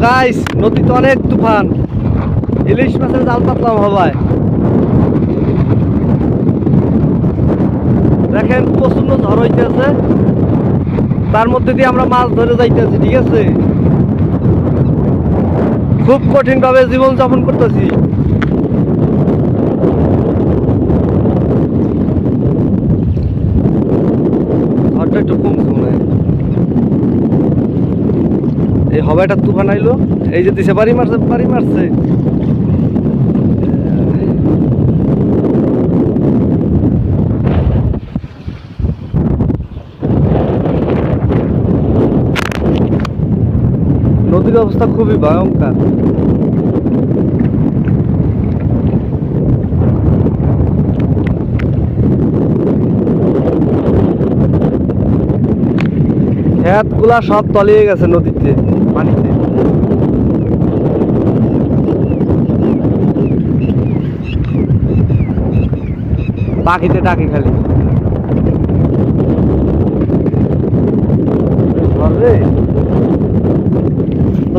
Guys নদীতে অনেক তুফান, ইলিশ মাছের জাল পাতলাম হবায়। দেখেন প্রচন্ড ঝড় হইতেছে, তার মধ্যে দিয়ে আমরা মাছ ধরে যাইতেছি। ঠিক আছে, খুব কঠিন ভাবে জীবন যাপন করতেছি। ঝড়টা একটু কমছে মনে হয়। এই হবাটা তুফান আইলো, এই যে দিশে বাড়ি মারছে, বাড়ি মারছে। নদীর অবস্থা খুবই ভয়ঙ্কর। ক্ষেত গুলা সব তলিয়ে গেছে নদীতে, পানিতে। পাখিতে ডাকে খালি।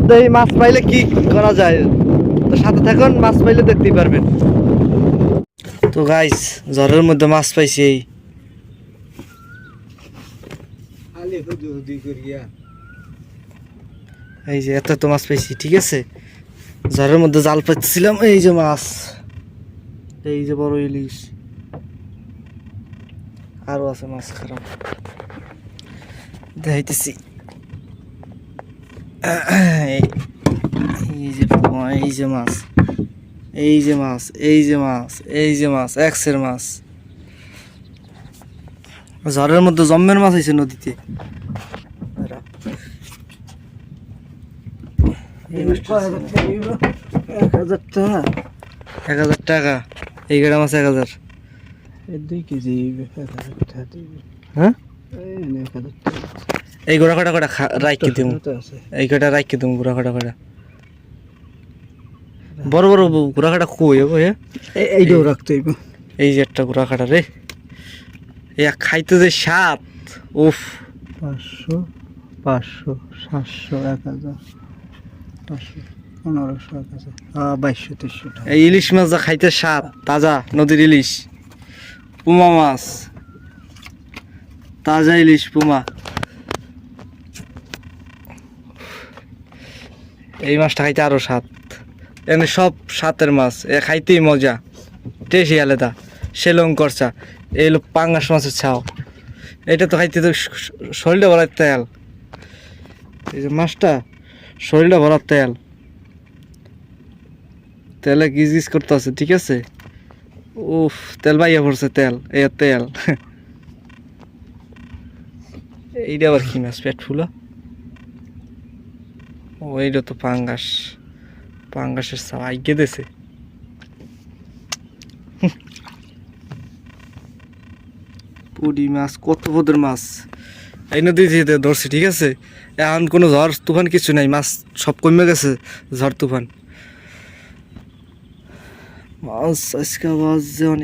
তো এই মাছ পাইলে কি করা যায়, তো সাথে থাকুন, মাছ পাইলে দেখতেই পারবেন। তো গাইস ঝড়ের মধ্যে মাছ পাইছি। এই যে এত তো মাছ পাইছি। ঠিক আছে, ঝড়ের মধ্যে জাল পাচ্ছিলাম, এই যে মাছ, এই যে বড় ইলিশ, আরো আছে মাছ খারাপ দেখাইতেছি। এই যে এই যে মাছ, এই যে মাছ, এই যে মাছ, এই যে মাছ, এক্সের মাছ। ঝড়ের মধ্যে জম্মের মাছ হয়েছে নদীতে। 1000 টাকা এই গেড়া মাছ, 1000। 2 কেজি 1000 টাকা। হ্যাঁ, 1000 টাকা। এই গোড়া কটা কটা রাখি দিম, এই কটা রাখি দিম। গোড়া কটা কটা বড় বড় গোড়া কাটা কই এইটাও রাখতে হইব। এই যে একটা গোড়া কাটা রে, খাইতে যে স্বাদ। উফ, 500 500 700 1000 500 1500 1000 2200 2300 টাকা। এই ইলিশ মাছ যা খাইতে স্বাদ, তাজা নদীর ইলিশ, পুমা মাছ, তাজা ইলিশ পুমা। এই মাছটা খাইতে আরো স্বাদ। এমনি সব স্বাদের মাছ, খাইতেই মজা, টেস্টই আলাদা। সেলং করছা, এই হলো পাঙ্গাস মাছের ছাও। এটা তো খাইতে তো শরীরটা ভরার তেল। এই যে মাছটা শরীরটা ভরার তেল, তেলে গিজ গিজ করতে আছে। ঠিক আছে, উফ, তেল বাইয়া পড়ছে, তেল এই তেল। এইটা আবার কি মাছ, পেট ফুলা? ও এইটা তো পাঙ্গাস, পাঙ্গাসের ছাও আইগে দেছে। পুডি মাছ, কত পদের মাছ এই নদীতে ধরছি। ঠিক আছে, এখন কোনো ঝড় তুফান কিছু নাই, মাছ সব কমে গেছে ঝড় তুফান। মাছ আজকে আওয়াজ